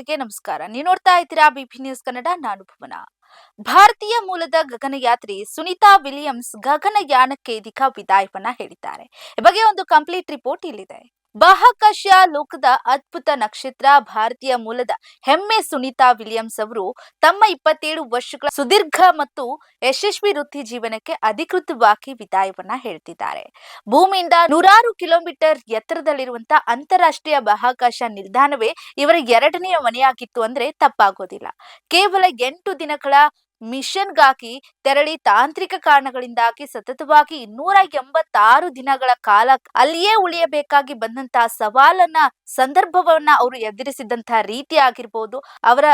ವೀಕ್ಷಕರಿಗೆ ನಮಸ್ಕಾರ. ನೀವು ನೋಡ್ತಾ ಇದ್ದೀರಾ ಬಿಪಿ ನ್ಯೂಸ್ ಕನ್ನಡ. ನಾನು ಭುವನ. ಭಾರತೀಯ ಮೂಲದ ಗಗನಯಾತ್ರಿ ಸುನಿತಾ ವಿಲಿಯಮ್ಸ್ ಗಗನಯಾನಕ್ಕೆ ಇದೀಗ ವಿದಾಯವನ್ನ ಹೇಳಿದ್ದಾರೆ. ಈ ಬಗ್ಗೆ ಒಂದು ಕಂಪ್ಲೀಟ್ ರಿಪೋರ್ಟ್ ಇಲ್ಲಿದೆ. ಬಾಹ್ಯಾಕಾಶ ಲೋಕದ ಅದ್ಭುತ ನಕ್ಷತ್ರ ಭಾರತೀಯ ಮೂಲದ ಹೆಮ್ಮೆ ಸುನಿತಾ ವಿಲಿಯಮ್ಸ್ ಅವರು ತಮ್ಮ 27 ವರ್ಷಗಳ ಸುದೀರ್ಘ ಮತ್ತು ಯಶಸ್ವಿ ವೃತ್ತಿ ಜೀವನಕ್ಕೆ ಅಧಿಕೃತವಾಗಿ ವಿದಾಯವನ್ನ ಹೇಳ್ತಿದ್ದಾರೆ. ಭೂಮಿಯಿಂದ 106 ಕಿಲೋಮೀಟರ್ ಎತ್ತರದಲ್ಲಿರುವಂತಹ ಅಂತಾರಾಷ್ಟ್ರೀಯ ಬಾಹ್ಯಾಕಾಶ ನಿಲ್ದಾಣವೇ ಇವರ ಎರಡನೆಯ ಮನೆಯಾಗಿತ್ತು ಅಂದ್ರೆ ತಪ್ಪಾಗೋದಿಲ್ಲ. ಕೇವಲ 8 ದಿನಗಳ ಮಿಷನ್ಗಾಗಿ ತೆರಳಿ ತಾಂತ್ರಿಕ ಕಾರಣಗಳಿಂದಾಗಿ ಸತತವಾಗಿ 286 ದಿನಗಳ ಕಾಲ ಅಲ್ಲಿಯೇ ಉಳಿಯಬೇಕಾಗಿ ಬಂದಂತಹ ಸಂದರ್ಭವನ್ನ ಅವರು ಎದುರಿಸಿದಂತಹ ರೀತಿ ಆಗಿರ್ಬೋದು, ಅವರ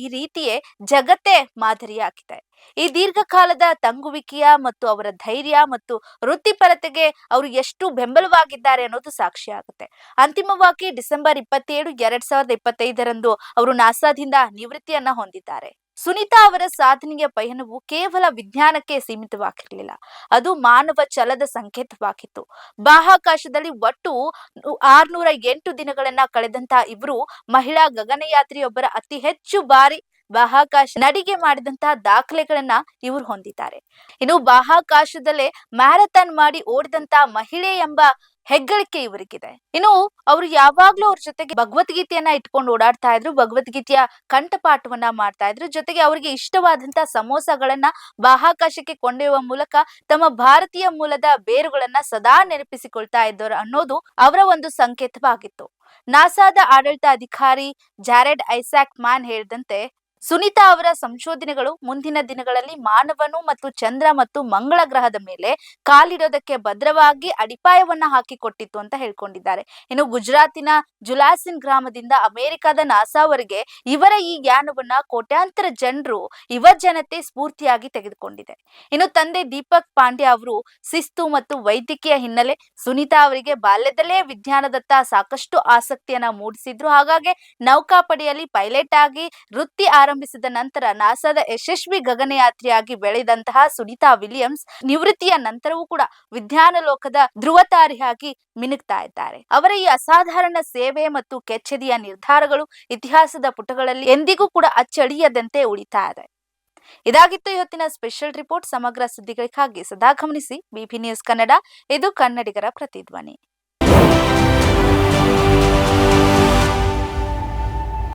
ಈ ರೀತಿಯೇ ಜಗತ್ತೇ ಮಾದರಿಯಾಗಿದೆ. ಈ ದೀರ್ಘಕಾಲದ ತಂಗುವಿಕೆಯ ಮತ್ತು ಅವರ ಧೈರ್ಯ ಮತ್ತು ವೃತ್ತಿಪರತೆಗೆ ಅವರು ಎಷ್ಟು ಬೆಂಬಲವಾಗಿದ್ದಾರೆ ಅನ್ನೋದು ಸಾಕ್ಷಿಯಾಗುತ್ತೆ. ಅಂತಿಮವಾಗಿ ಡಿಸೆಂಬರ್ 27, 2025 ಅವರು ನಾಸಾದಿಂದ ನಿವೃತ್ತಿಯನ್ನ ಹೊಂದಿದ್ದಾರೆ. ಸುನಿತಾ ಅವರ ಸಾಧನೆಯ ಪಯಣವು ಕೇವಲ ವಿಜ್ಞಾನಕ್ಕೆ ಸೀಮಿತವಾಗಿರಲಿಲ್ಲ, ಅದು ಮಾನವ ಛಲದ ಸಂಕೇತವಾಗಿತ್ತು. ಬಾಹ್ಯಾಕಾಶದಲ್ಲಿ ಒಟ್ಟು 608 ದಿನಗಳನ್ನ ಕಳೆದಂತಹ ಇವರು ಮಹಿಳಾ ಗಗನಯಾತ್ರಿಯೊಬ್ಬರ ಅತಿ ಹೆಚ್ಚು ಬಾರಿ ಬಾಹ್ಯಾಕಾಶ ನಡಿಗೆ ಮಾಡಿದಂತಹ ದಾಖಲೆಗಳನ್ನ ಇವರು ಹೊಂದಿದ್ದಾರೆ. ಇನ್ನು ಬಾಹ್ಯಾಕಾಶದಲ್ಲೇ ಮ್ಯಾರಥಾನ್ ಮಾಡಿ ಓಡಿದಂತಹ ಮಹಿಳೆ ಎಂಬ ಹೆಗ್ಗಳಿಕೆ ಇವರಿಗಿದೆ. ಇನ್ನು ಅವರು ಯಾವಾಗ್ಲೂ ಅವ್ರ ಜೊತೆಗೆ ಭಗವದ್ಗೀತೆಯನ್ನ ಇಟ್ಕೊಂಡು ಓಡಾಡ್ತಾ ಇದ್ರು, ಭಗವದ್ಗೀತೆಯ ಕಂಠಪಾಠವನ್ನ ಮಾಡ್ತಾ ಇದ್ರು. ಜೊತೆಗೆ ಅವರಿಗೆ ಇಷ್ಟವಾದಂತಹ ಸಮೋಸಗಳನ್ನ ಬಾಹ್ಯಾಕಾಶಕ್ಕೆ ಕೊಂಡೊಯ್ಯುವ ಮೂಲಕ ತಮ್ಮ ಭಾರತೀಯ ಮೂಲದ ಬೇರುಗಳನ್ನ ಸದಾ ನೆನಪಿಸಿಕೊಳ್ತಾ ಇದ್ದವರು ಅನ್ನೋದು ಅವರ ಒಂದು ಸಂಕೇತವಾಗಿತ್ತು. ನಾಸಾದ ಆಡಳಿತ ಅಧಿಕಾರಿ ಜಾರೆಡ್ ಐಸಾಕ್ ಮ್ಯಾನ್ ಹೇಳಿದಂತೆ, ಸುನಿತಾ ಅವರ ಸಂಶೋಧನೆಗಳು ಮುಂದಿನ ದಿನಗಳಲ್ಲಿ ಮಾನವನು ಮತ್ತು ಚಂದ್ರ ಮತ್ತು ಮಂಗಳ ಗ್ರಹದ ಮೇಲೆ ಕಾಲಿಡೋದಕ್ಕೆ ಭದ್ರವಾಗಿ ಅಡಿಪಾಯವನ್ನ ಹಾಕಿಕೊಟ್ಟಿತ್ತು ಅಂತ ಹೇಳ್ಕೊಂಡಿದ್ದಾರೆ. ಇನ್ನು ಗುಜರಾತಿನ ಜುಲಾಸಿನ್ ಗ್ರಾಮದಿಂದ ಅಮೆರಿಕದ ನಾಸಾವರೆಗೆ ಇವರ ಈ ಯಾನವನ್ನ ಕೋಟ್ಯಾಂತರ ಜನರು ಯುವ ಜನತೆ ಸ್ಫೂರ್ತಿಯಾಗಿ ತೆಗೆದುಕೊಂಡಿದೆ. ಇನ್ನು ತಂದೆ ದೀಪಕ್ ಪಾಂಡ್ಯ ಅವರು ಶಿಸ್ತು ಮತ್ತು ವೈದ್ಯಕೀಯ ಹಿನ್ನೆಲೆ, ಸುನಿತಾ ಅವರಿಗೆ ಬಾಲ್ಯದಲ್ಲೇ ವಿಜ್ಞಾನದತ್ತ ಸಾಕಷ್ಟು ಆಸಕ್ತಿಯನ್ನ ಮೂಡಿಸಿದ್ರು. ಹಾಗಾಗಿ ನೌಕಾಪಡೆಯಲ್ಲಿ ಪೈಲಟ್ ಆಗಿ ವೃತ್ತಿ ಆರಂಭಿಸಿದ ನಂತರ ನಾಸಾದ ಯಶಸ್ವಿ ಗಗನಯಾತ್ರಿಯಾಗಿ ಬೆಳೆದಂತಹ ಸುನಿತಾ ವಿಲಿಯಮ್ಸ್ ನಿವೃತ್ತಿಯ ನಂತರವೂ ಕೂಡ ವಿಜ್ಞಾನ ಲೋಕದ ಧ್ರುವತಾರಿಯಾಗಿ ಮಿನುಗ್ತಾ ಇದ್ದಾರೆ. ಅವರ ಈ ಅಸಾಧಾರಣ ಸೇವೆ ಮತ್ತು ಕೆಚ್ಚೆದೆಯ ನಿರ್ಧಾರಗಳು ಇತಿಹಾಸದ ಪುಟಗಳಲ್ಲಿ ಎಂದಿಗೂ ಕೂಡ ಅಚ್ಚಳಿಯದಂತೆ ಉಳಿತಾ ಇದೆ. ಇದಾಗಿತ್ತು ಇವತ್ತಿನ ಸ್ಪೆಷಲ್ ರಿಪೋರ್ಟ್. ಸಮಗ್ರ ಸುದ್ದಿಗಳಿಗಾಗಿ ಸದಾ ಗಮನಿಸಿ ಬಿಪಿ ನ್ಯೂಸ್ ಕನ್ನಡ. ಇದು ಕನ್ನಡಿಗರ ಪ್ರತಿಧ್ವನಿ.